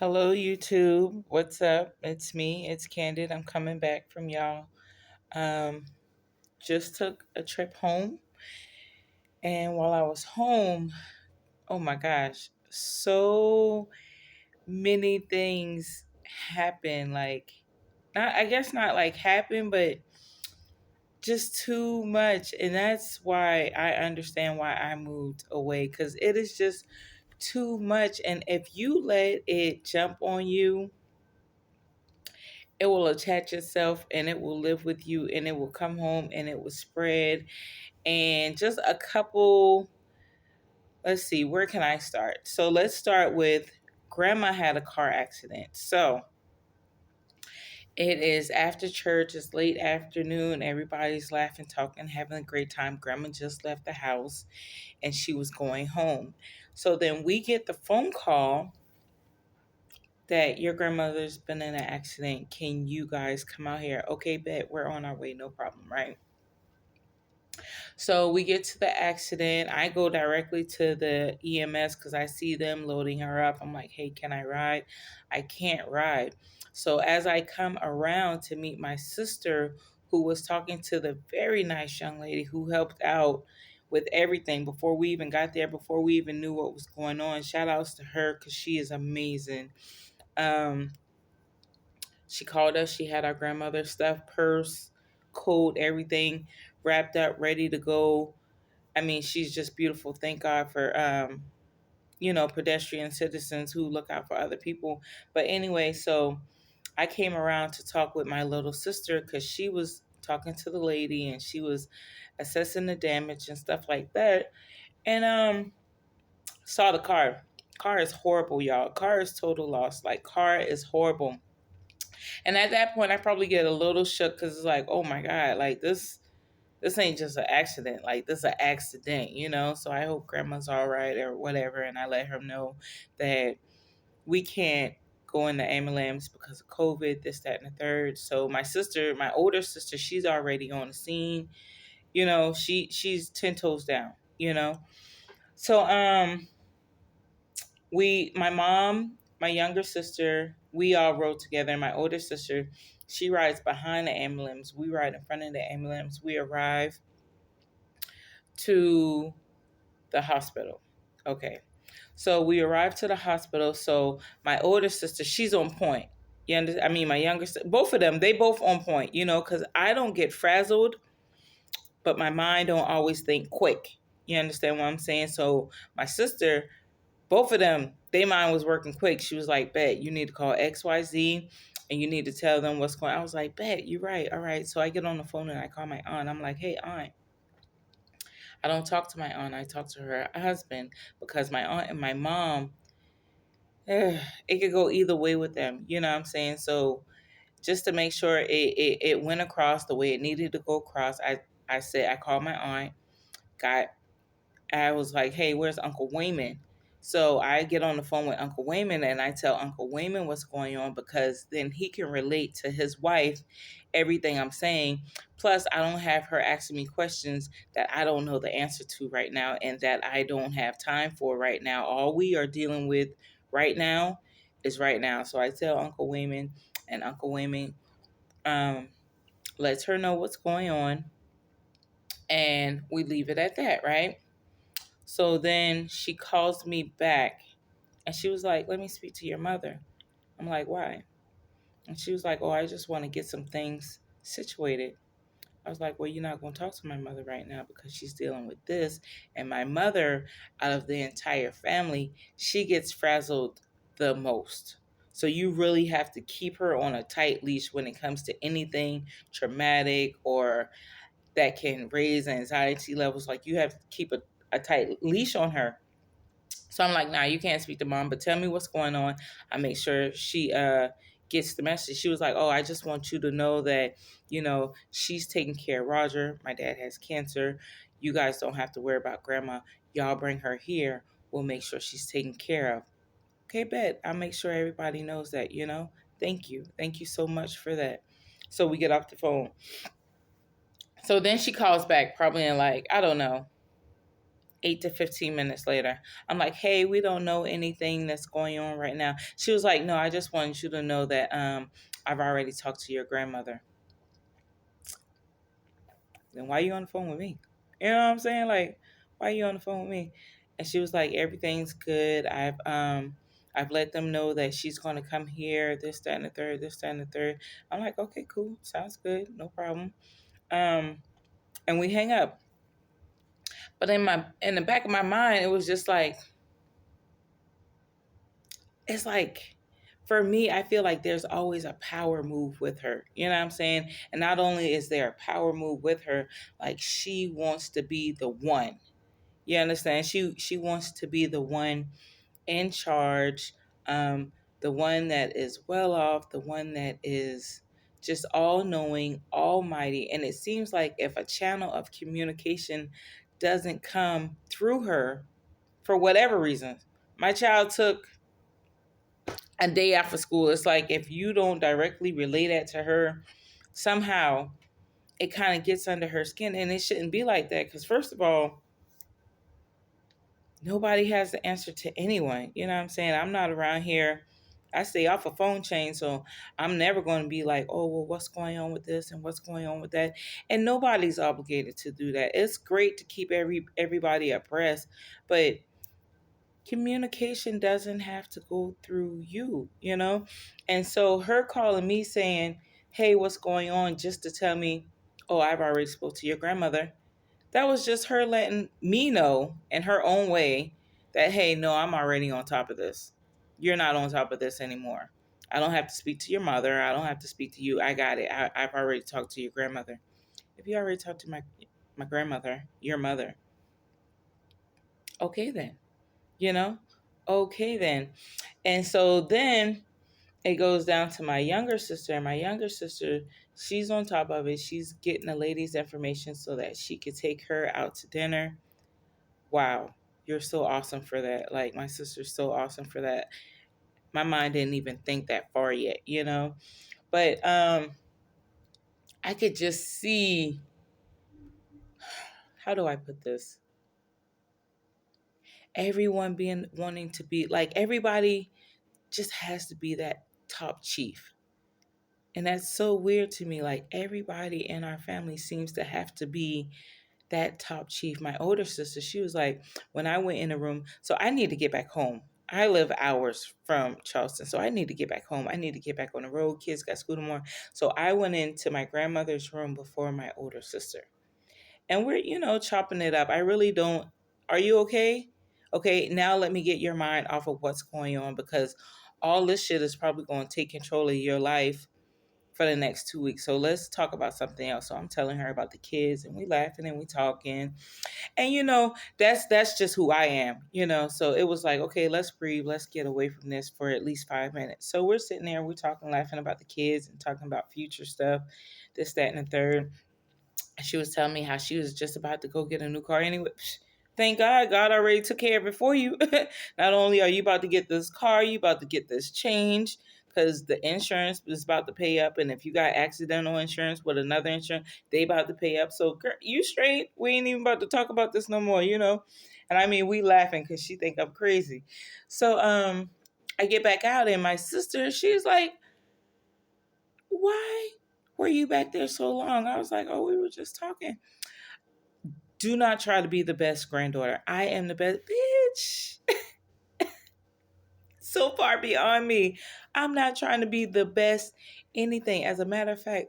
Hello, YouTube. What's up? It's me. It's Candid. I'm coming back from y'all. Um, just took a trip home, and while I was home, oh my gosh, so many things happened. Not I guess not like happened, but just too much, and that's why I understand why I moved away because it is just too much. And if you let it jump on you, it will attach itself and it will live with you and it will come home and it will spread. And just a couple, let's see, where can I start? So let's start with grandma had a car accident. So it is after church, it's late afternoon, everybody's laughing, talking, having a great time. Grandma just left the house and she was going home. So then we get the phone call that your grandmother's been in an accident. Can you guys come out here? Okay, bet, we're on our way, no problem, right? So we get to the accident. I go directly to the EMS because I see them loading her up. I'm like, hey, can I ride? I can't ride. So as I come around to meet my sister, who was talking to the very nice young lady who helped out with everything before we even got there, before we even knew what was going on. Shout outs to her because she is amazing. Um, she called us. She had our grandmother's stuff, purse, coat, everything wrapped up, ready to go. I mean, she's just beautiful. Thank God for pedestrian citizens who look out for other people. But anyway, so I came around to talk with my little sister because she was talking to the lady and she was assessing the damage and stuff like that. And saw the car. Car is horrible, y'all. Car is total loss. Like, car is horrible. And at that point, I probably get a little shook because it's like, oh my God, like this ain't just an accident. Like, this is an accident. So I hope grandma's all right or whatever. And I let her know that we can't go in the ambulance because of COVID, this, that, and the third. So my sister, my older sister, she's already on the scene. She's 10 toes down. So my mom, my younger sister, we all rode together. My older sister, she rides behind the ambulance. We ride in front of the ambulance. We arrive to the hospital. Okay. So we arrived to the hospital. So my older sister, she's on point. My younger sister, both of them, they both on point, because I don't get frazzled, but my mind don't always think quick. You understand what I'm saying? So my sister, both of them, their mind was working quick. She was like, bet, you need to call XYZ and you need to tell them what's going on. I was like, bet, you're right. All right. So I get on the phone and I call my aunt. I'm like, hey, aunt. I don't talk to my aunt. I talk to her husband because my aunt and my mom, it could go either way with them. You know what I'm saying? So just to make sure it went across the way it needed to go across, I said, I called my aunt, got I was like, hey, where's Uncle Wayman? So I get on the phone with Uncle Wayman and I tell Uncle Wayman what's going on because then he can relate to his wife everything I'm saying. Plus, I don't have her asking me questions that I don't know the answer to right now and that I don't have time for right now. All we are dealing with right now is right now. So I tell Uncle Wayman, and Uncle Wayman um, lets her know what's going on, and we leave it at that, right? So then she calls me back and she was like, let me speak to your mother. I'm like, why? And she was like, oh, I just want to get some things situated. I was like, well, you're not going to talk to my mother right now because she's dealing with this. And my mother, out of the entire family, she gets frazzled the most. So you really have to keep her on a tight leash when it comes to anything traumatic or that can raise anxiety levels. Like, you have to keep a tight leash on her. So I'm like, nah, you can't speak to mom, but tell me what's going on. I make sure she gets the message. She was like, oh, I just want you to know that, she's taking care of Roger. My dad has cancer. You guys don't have to worry about grandma. Y'all bring her here. We'll make sure she's taken care of. Okay, bet. I'll make sure everybody knows that. Thank you. Thank you so much for that. So we get off the phone. So then she calls back probably in, like, I don't know, 8 to 15 minutes later, I'm like, hey, we don't know anything that's going on right now. She was like, no, I just wanted you to know that I've already talked to your grandmother. Then why are you on the phone with me? You know what I'm saying? Like, why are you on the phone with me? And she was like, everything's good. I've let them know that she's gonna come here, this, that, and the third, this, that, and the third. I'm like, okay, cool, sounds good, no problem. And we hang up. But in the back of my mind, it was just like, it's like, for me, I feel like there's always a power move with her. You know what I'm saying? And not only is there a power move with her, like she wants to be the one. You understand? She wants to be the one in charge, um, the one that is well off, the one that is just all knowing, almighty. And it seems like if a channel of communication doesn't come through her for whatever reason, my child took a day after school. It's like if you don't directly relay that to her, somehow it kind of gets under her skin. And it shouldn't be like that. Because, first of all, nobody has the answer to anyone. You know what I'm saying? I'm not around here. I stay off a phone chain, so I'm never going to be like, oh, well, what's going on with this and what's going on with that? And nobody's obligated to do that. It's great to keep everybody abreast, but communication doesn't have to go through you, you know? And so her calling me saying, hey, what's going on? Just to tell me, oh, I've already spoke to your grandmother. That was just her letting me know in her own way that, hey, no, I'm already on top of this. You're not on top of this anymore. I don't have to speak to your mother. I don't have to speak to you. I got it. I've already talked to your grandmother. If you already talked to my grandmother, your mother, okay then, you know, okay then. And so then it goes down to my younger sister, and my younger sister, she's on top of it. She's getting the lady's information so that she could take her out to dinner. Wow, you're so awesome for that. Like, my sister's so awesome for that. My mind didn't even think that far yet, you know. But I could just see, how do I put this? Everyone being wanting to be like, everybody just has to be that top chief. And that's so weird to me. Like, everybody in our family seems to have to be that top chief. My older sister, she was like, when I went in the room, so I need to get back home. I live hours from Charleston, so I need to get back home. I need to get back on the road. Kids got school tomorrow. So I went into my grandmother's room before my older sister. And we're, chopping it up. I really don't. Are you okay? Okay, now let me get your mind off of what's going on, because all this shit is probably going to take control of your life for the next 2 weeks. So let's talk about something else. So I'm telling her about the kids, and we laughing and we talking. And that's just who I am, So it was like, okay, let's breathe, let's get away from this for at least 5 minutes. So we're sitting there, we're talking, laughing about the kids and talking about future stuff, this, that, and the third. She was telling me how she was just about to go get a new car anyway. Thank God, God already took care of it for you. Not only are you about to get this car, you about to get this change, because the insurance is about to pay up. And if you got accidental insurance with another insurance, they about to pay up. So girl, you straight. We ain't even about to talk about this no more. And I mean, we laughing because she think I'm crazy. So I get back out, and my sister, she's like, why were you back there so long? I was like, oh, we were just talking. Do not try to be the best granddaughter. I am the best. Bitch. So far beyond me. I'm not trying to be the best anything. As a matter of fact,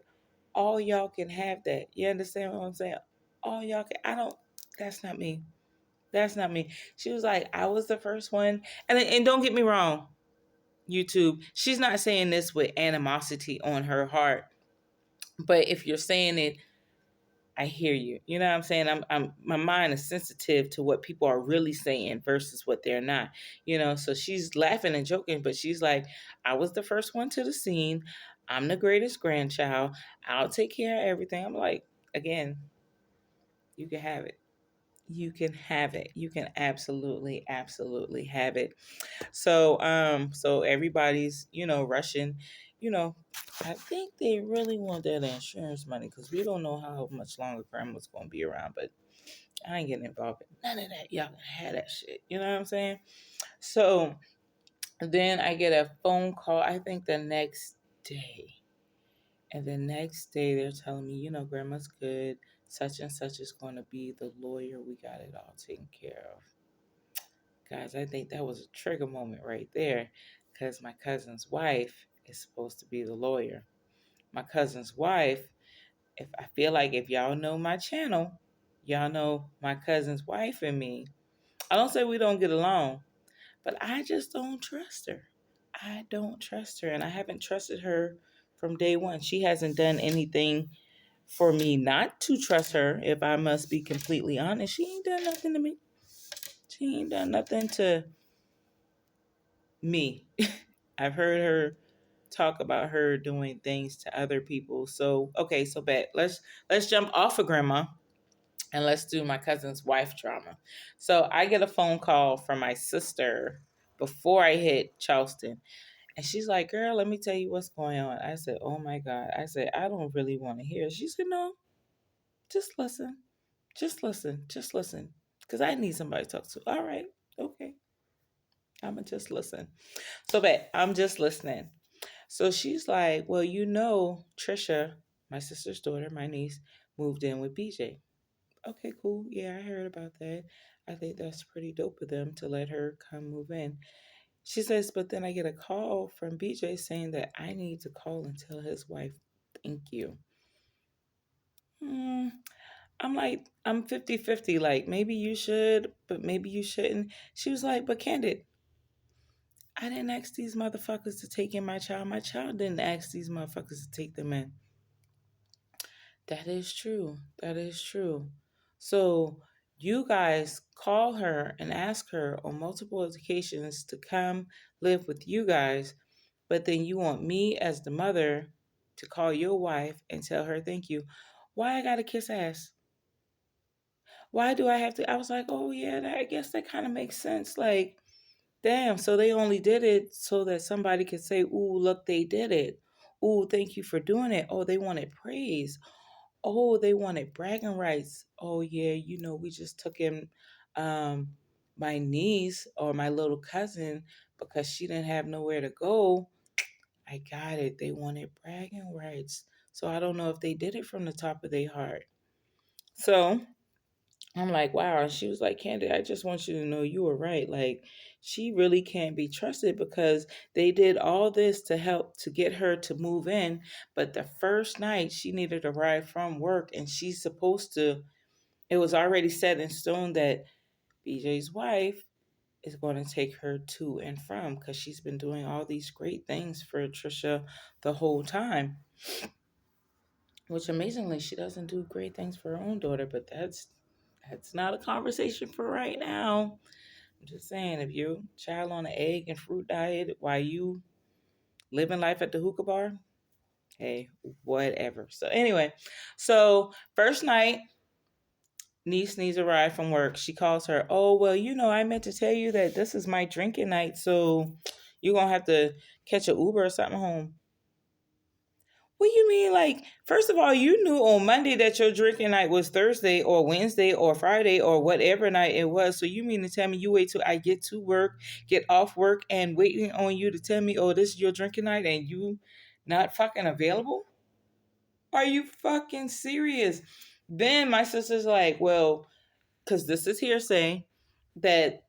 all y'all can have that. You understand what I'm saying? All y'all can. That's not me. That's not me. She was like, I was the first one. And don't get me wrong, YouTube, she's not saying this with animosity on her heart. But if you're saying it, I hear you. You know what I'm saying? My mind is sensitive to what people are really saying versus what they're not. So she's laughing and joking, but she's like, I was the first one to the scene. I'm the greatest grandchild. I'll take care of everything. I'm like, again, you can have it. You can have it. You can absolutely, absolutely have it. So everybody's, rushing, you know, I think they really want that insurance money, because we don't know how much longer grandma's going to be around. But I ain't getting involved in none of that. Y'all can have that shit. You know what I'm saying? So then I get a phone call, I think the next day. And the next day they're telling me, grandma's good. Such and such is going to be the lawyer. We got it all taken care of. Guys, I think that was a trigger moment right there because my cousin's wife is supposed to be the lawyer. My cousin's wife, if I feel like if y'all know my channel, y'all know my cousin's wife and me. I don't say we don't get along, but I just don't trust her. I don't trust her, and I haven't trusted her from day one. She hasn't done anything for me not to trust her, if I must be completely honest. She ain't done nothing to me. She ain't done nothing to me. I've heard her talk about her doing things to other people. So, okay, so bet let's jump off of grandma and let's do my cousin's wife drama. So I get a phone call from my sister before I hit Charleston. And she's like, girl, let me tell you what's going on. I said, oh my God. I said, I don't really want to hear. She said, no, just listen. Just listen. Just listen. Because I need somebody to talk to. All right. Okay. I'm going to just listen. So, but I'm just listening. So she's like, well, Trisha, my sister's daughter, my niece, moved in with BJ. Okay, cool. Yeah, I heard about that. I think that's pretty dope of them to let her come move in. She says, but then I get a call from BJ saying that I need to call and tell his wife, thank you. I'm like, I'm 50-50. Like, maybe you should, but maybe you shouldn't. She was like, but Candid, I didn't ask these motherfuckers to take in my child. My child didn't ask these motherfuckers to take them in. That is true. That is true. So you guys call her and ask her on multiple occasions to come live with you guys, but then you want me as the mother to call your wife and tell her thank you. Why I gotta kiss ass? Why do I have to? I was like, oh yeah, I guess that kind of makes sense. Like, damn, so they only did it so that somebody could say, ooh, look, they did it. Ooh, thank you for doing it. Oh, they wanted praise. Oh, they wanted bragging rights. Oh yeah, we just took in my niece or my little cousin because she didn't have nowhere to go. I got it. They wanted bragging rights. So I don't know if they did it from the top of their heart. So I'm like, wow. And she was like, Candy, I just want you to know you were right. Like, she really can't be trusted because they did all this to help to get her to move in. But the first night she needed a ride from work, and she's supposed to, it was already set in stone that BJ's wife is going to take her to and from because she's been doing all these great things for Trisha the whole time. Which amazingly, she doesn't do great things for her own daughter, but that's not a conversation for right now. I'm just saying, if your child on an egg and fruit diet while you living life at the hookah bar, hey, whatever. So anyway, so first night, niece needs a ride from work. She calls her, oh, well, I meant to tell you that this is my drinking night, so you're going to have to catch an Uber or something home. What do you mean? Like, first of all, you knew on Monday that your drinking night was Thursday or Wednesday or Friday or whatever night it was. So you mean to tell me you wait till I get to work, get off work, and waiting on you to tell me, oh, this is your drinking night and you not fucking available? Are you fucking serious? Then my sister's like, well, because this is hearsay, that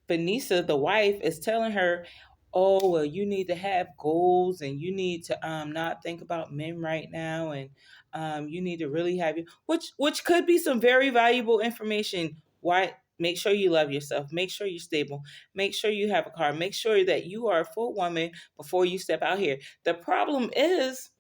Vanessa, the wife, is telling her, oh, well, you need to have goals and you need to not think about men right now, and you need to really have you, which could be some very valuable information. Why? Make sure you love yourself. Make sure you're stable. Make sure you have a car. Make sure that you are a full woman before you step out here. The problem is,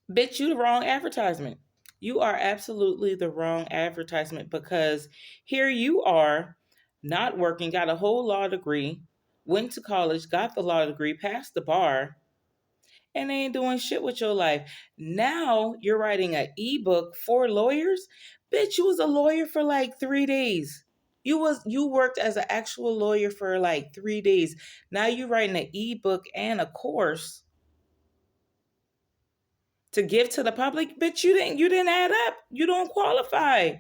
bitch, you the wrong advertisement. You are absolutely the wrong advertisement because here you are not working, got a whole law degree, went to college, got the law degree, passed the bar, and ain't doing shit with your life. Now you're writing an ebook for lawyers. Bitch, you was a lawyer for like 3 days. You worked as an actual lawyer for like 3 days. Now you're writing an ebook and a course to give to the public. Bitch, you didn't add up. You don't qualify.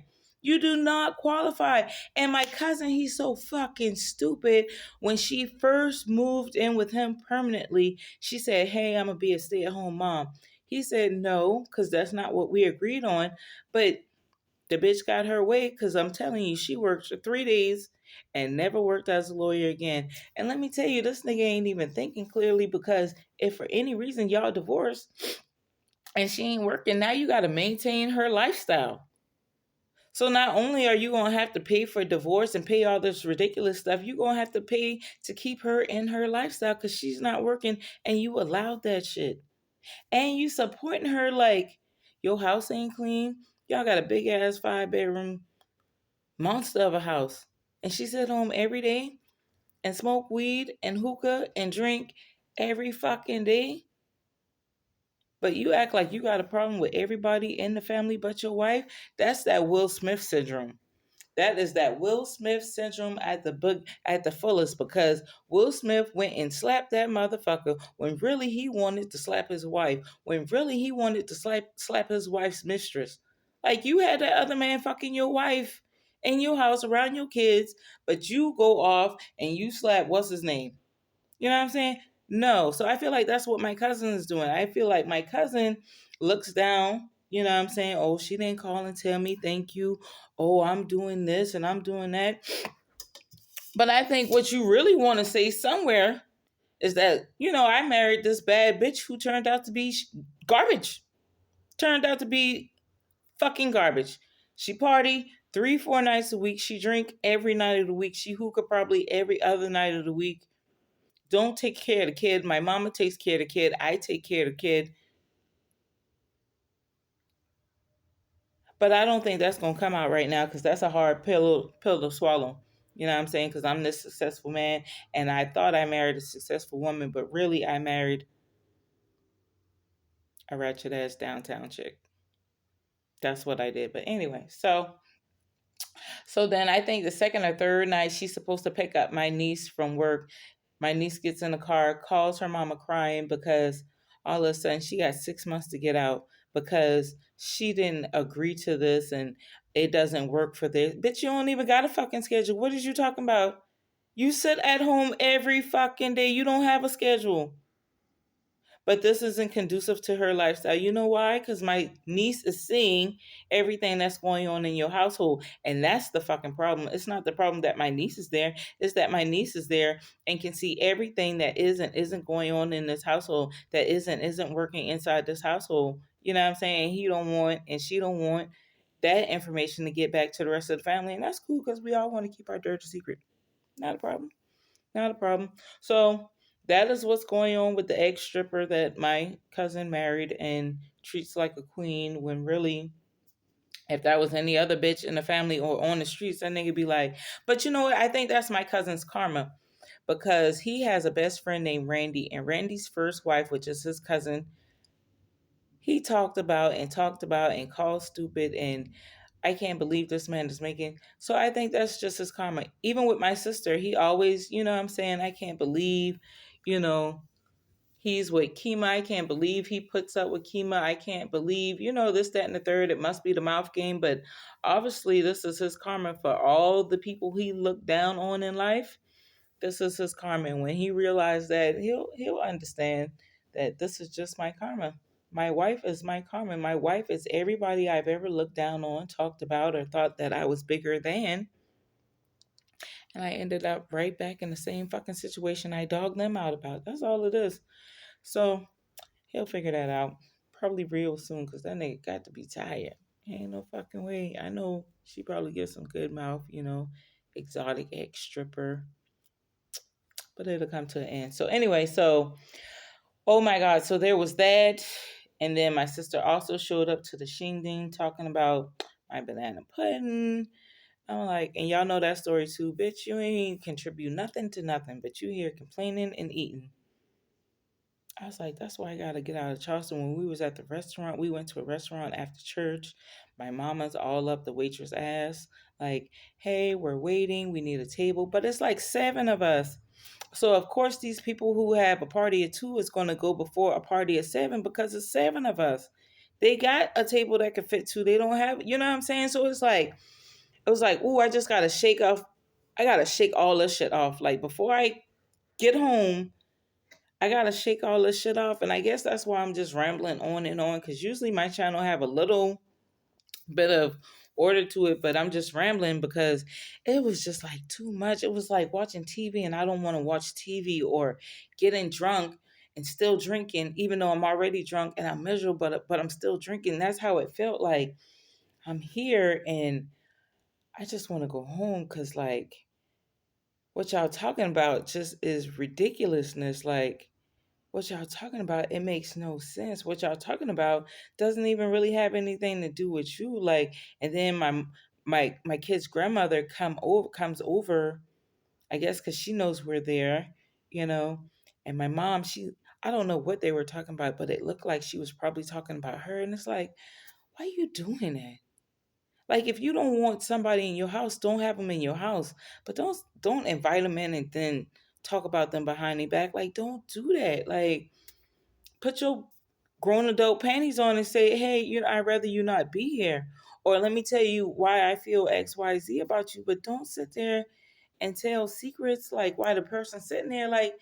You do not qualify. And my cousin, he's so fucking stupid. When she first moved in with him permanently, she said, "Hey, I'm going to be a stay at home mom." He said, "No, because that's not what we agreed on." But the bitch got her way, because I'm telling you, she worked for 3 days and never worked as a lawyer again. And let me tell you, this nigga ain't even thinking clearly, because if for any reason y'all divorced and she ain't working, now you got to maintain her lifestyle. So not only are you going to have to pay for divorce and pay all this ridiculous stuff, you're going to have to pay to keep her in her lifestyle because she's not working, and you allowed that shit. And you supporting her like your house ain't clean. Y'all got a big ass 5-bedroom monster of a house. And she's at home every day and smoke weed and hookah and drink every fucking day. But you act like you got a problem with everybody in the family but your wife. That's that Will Smith syndrome. That is that Will Smith syndrome at the fullest, because Will Smith went and slapped that motherfucker when really he wanted to slap his wife, when really he wanted to slap his wife's mistress. Like, you had that other man fucking your wife in your house around your kids, but you go off and you slap what's his name? You know what I'm saying? No. So I feel like that's what my cousin is doing. I feel like my cousin looks down, you know what I'm saying? Oh, she didn't call and tell me thank you. Oh, I'm doing this and I'm doing that. But I think what you really want to say somewhere is that, I married this bad bitch who turned out to be garbage. Turned out to be fucking garbage. She party 3-4 nights a week. She drink every night of the week. She hookah probably every other night of the week. Don't take care of the kid. My mama takes care of the kid. I take care of the kid. But I don't think that's going to come out right now, because that's a hard pill to swallow. You know what I'm saying? Because I'm this successful man, and I thought I married a successful woman, but really I married a ratchet ass downtown chick. That's what I did. But anyway, so then I think the second or third night, she's supposed to pick up my niece from work. My niece gets in the car, calls her mama crying because all of a sudden she got 6 months to get out because she didn't agree to this and it doesn't work for this. Bitch, you don't even got a fucking schedule. What is you talking about? You sit at home every fucking day. You don't have a schedule. But this isn't conducive to her lifestyle. You know why? Because my niece is seeing everything that's going on in your household. And that's the fucking problem. It's not the problem that my niece is there. It's that my niece is there and can see everything that isn't going on in this household, that isn't working inside this household. You know what I'm saying? He don't want and she don't want that information to get back to the rest of the family. And that's cool, because we all want to keep our dirty secret. Not a problem. Not a problem. So that is what's going on with the ex stripper that my cousin married and treats like a queen, when really, if that was any other bitch in the family or on the streets, that nigga be like, but you know what? I think that's my cousin's karma, because he has a best friend named Randy, and Randy's first wife, which is his cousin, he talked about and called stupid, and I can't believe this man is making. So I think that's just his karma. Even with my sister, he always, you know what I'm saying, I can't believe, you know, he's with Kima. I can't believe he puts up with Kima. I can't believe, this, that, and the third. It must be the mouth game. But obviously, this is his karma for all the people he looked down on in life. This is his karma. And when he realized that, he'll understand that this is just my karma. My wife is my karma. My wife is everybody I've ever looked down on, talked about, or thought that I was bigger than. And I ended up right back in the same fucking situation I dogged them out about. That's all it is. So he'll figure that out. Probably real soon, because that nigga got to be tired. Ain't no fucking way. I know she probably gets some good mouth, exotic ex stripper. But it'll come to an end. So anyway, oh my God. So there was that. And then my sister also showed up to the shindig talking about my banana pudding. I'm like, and y'all know that story too. Bitch, you ain't contribute nothing to nothing, but you here complaining and eating. I was like, that's why I got to get out of Charleston. When we was at the restaurant, we went to a restaurant after church. My mama's all up the waitress ass. Like, hey, we're waiting. We need a table. But it's like 7 of us. So, of course, these people who have a party of 2 is going to go before a party of 7, because it's 7 of us. They got a table that can fit 2. They don't have, you know what I'm saying? So it's like, it was like, ooh, I just gotta shake off. I gotta shake all this shit off. Like before I get home, I gotta shake all this shit off. And I guess that's why I'm just rambling on and on. Cause usually my channel have a little bit of order to it, but I'm just rambling because it was just like too much. It was like watching TV and I don't want to watch TV, or getting drunk and still drinking, even though I'm already drunk and I'm miserable, but I'm still drinking. That's how it felt. Like I'm here and I just want to go home because like what y'all talking about just is ridiculousness. Like what y'all talking about, it makes no sense. What y'all talking about doesn't even really have anything to do with you. Like, and then my kid's grandmother comes over, I guess, because she knows we're there, you know. And my mom, I don't know what they were talking about, but it looked like she was probably talking about her. And it's like, why are you doing that? Like, if you don't want somebody in your house, don't have them in your house. But don't invite them in and then talk about them behind their back. Like, don't do that. Like, put your grown adult panties on and say, hey, I'd rather you not be here. Or let me tell you why I feel XYZ about you, but don't sit there and tell secrets like why the person's sitting there. Like,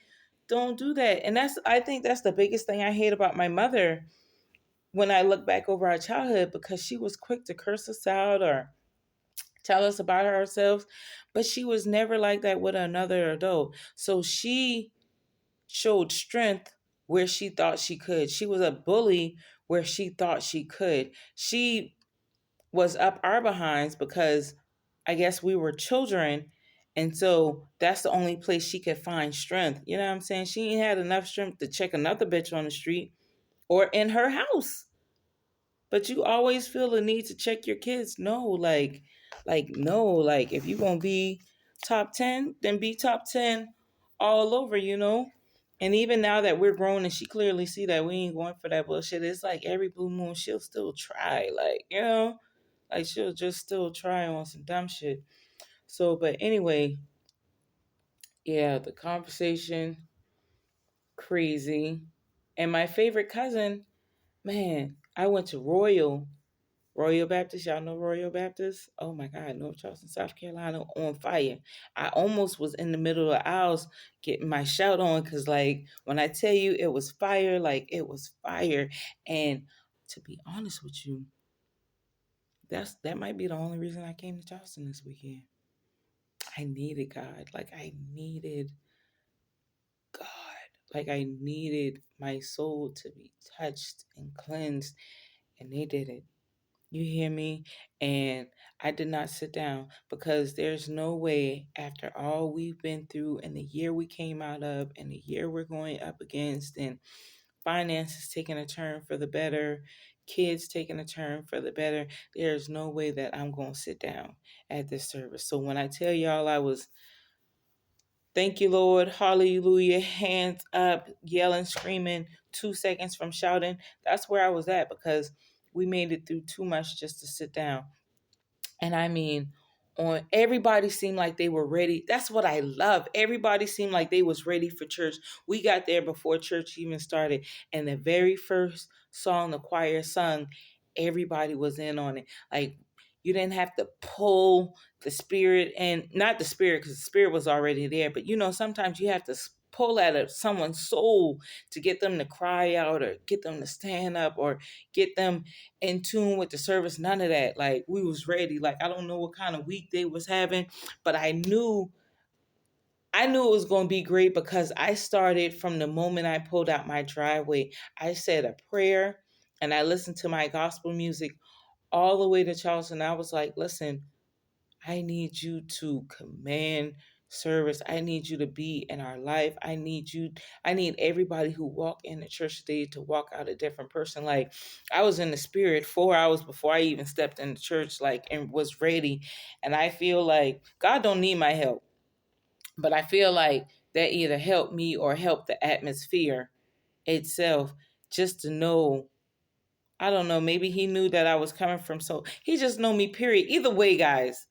don't do that. And I think that's the biggest thing I hate about my mother when I look back over our childhood, because she was quick to curse us out or tell us about ourselves, but she was never like that with another adult. So she showed strength where she thought she could. She was a bully where she thought she could. She was up our behinds because I guess we were children. And so that's the only place she could find strength. You know what I'm saying? She ain't had enough strength to check another bitch on the street or in her house. But you always feel the need to check your kids. No, no, like if you're gonna be top 10, then be top 10 all over, you know? And even now that we're grown and she clearly see that we ain't going for that bullshit, it's like every blue moon she'll still try. Like, like she'll just still try on some dumb shit. So, but anyway, yeah, the conversation, crazy. And my favorite cousin, man, I went to Royal Baptist. Y'all know Royal Baptist? Oh my God, North Charleston, South Carolina, on fire. I almost was in the middle of the aisles getting my shout on because, like, when I tell you it was fire, like, it was fire. And to be honest with you, that might be the only reason I came to Charleston this weekend. I needed God. Like, I needed God. Like, I needed my soul to be touched and cleansed, and they did it. You hear me? And I did not sit down because there's no way, after all we've been through and the year we came out of and the year we're going up against, and finances taking a turn for the better, kids taking a turn for the better, there's no way that I'm going to sit down at this service. So when I tell y'all I was, thank you, Lord, hallelujah, hands up, yelling, screaming, 2 seconds from shouting, that's where I was at, because we made it through too much just to sit down. And I mean, on everybody seemed like they were ready. That's what I love. Everybody seemed like they was ready for church. We got there before church even started. And the very first song the choir sung, everybody was in on it. Like, you didn't have to pull the spirit, and not the spirit because the spirit was already there. But sometimes you have to pull at someone's soul to get them to cry out or get them to stand up or get them in tune with the service. None of that. Like, we was ready. Like, I don't know what kind of week they was having, but I knew it was going to be great because I started from the moment I pulled out my driveway. I said a prayer and I listened to my gospel music all the way to Charleston. I was like, listen, I need you to command service. I need you to be in our life. I need everybody who walk in the church today to walk out a different person. Like, I was in the spirit 4 hours before I even stepped in the church, like, and was ready. And I feel like God don't need my help, but I feel like that either helped me or helped the atmosphere itself, just to know, I don't know, maybe he knew that I was coming from, so he just know me, period. Either way, guys,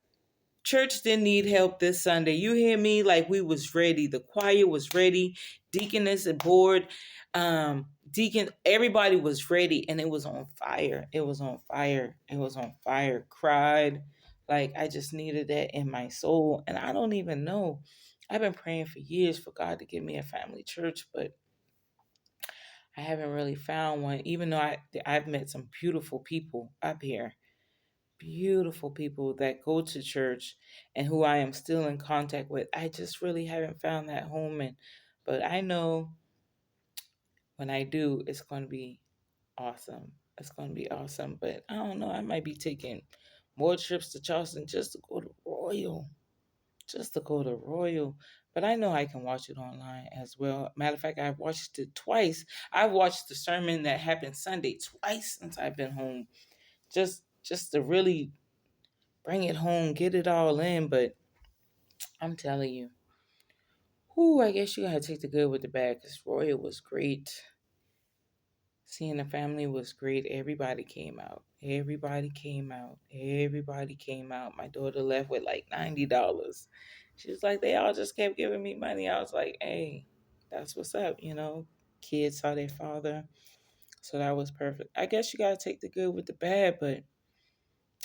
church didn't need help this Sunday. You hear me? Like, we was ready. The choir was ready. Deaconess and board, deacon, everybody was ready, and it was on fire. It was on fire. It was on fire. Cried, Like I just needed that in my soul. And I don't even know. I've been praying for years for God to give me a family church, but I haven't really found one, even though I've met some beautiful people up here, beautiful people that go to church and who I am still in contact with. I just really haven't found that home. And but I know when I do, it's going to be awesome. It's going to be awesome. But I don't know. I might be taking more trips to Charleston just to go to Royal, just to go to Royal. But I know I can watch it online as well. Matter of fact, I've watched it twice. I've watched the sermon that happened Sunday twice since I've been home, just to really bring it home, get it all in. But I'm telling you, whoo, I guess you gotta take the good with the bad. Cause Royal was great. Seeing the family was great. Everybody came out. Everybody came out. Everybody came out. My daughter left with like $90. She was like, they all just kept giving me money. I was like, hey, that's what's up, you know. Kids saw their father. So that was perfect. I guess you gotta take the good with the bad, but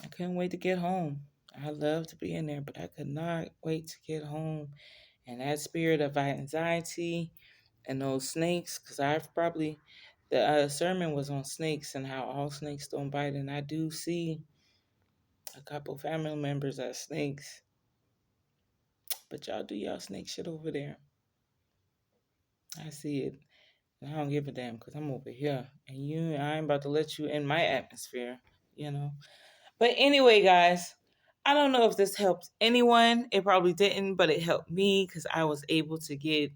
I couldn't wait to get home. I loved being there, but I could not wait to get home. And that spirit of anxiety and those snakes, because I've probably the sermon was on snakes and how all snakes don't bite, and I do see a couple family members as snakes, but y'all do y'all snake shit over there. I see it, and I don't give a damn because I'm over here, and I ain't about to let you in my atmosphere, you know. But anyway, guys. I don't know if this helped anyone. It probably didn't, but it helped me because I was able to get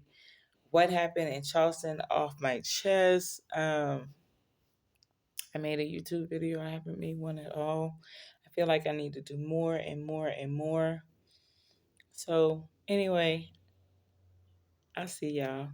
what happened in Charleston off my chest. I made a YouTube video. I haven't made one at all. I feel like I need to do more and more and more. So, anyway, I'll see y'all.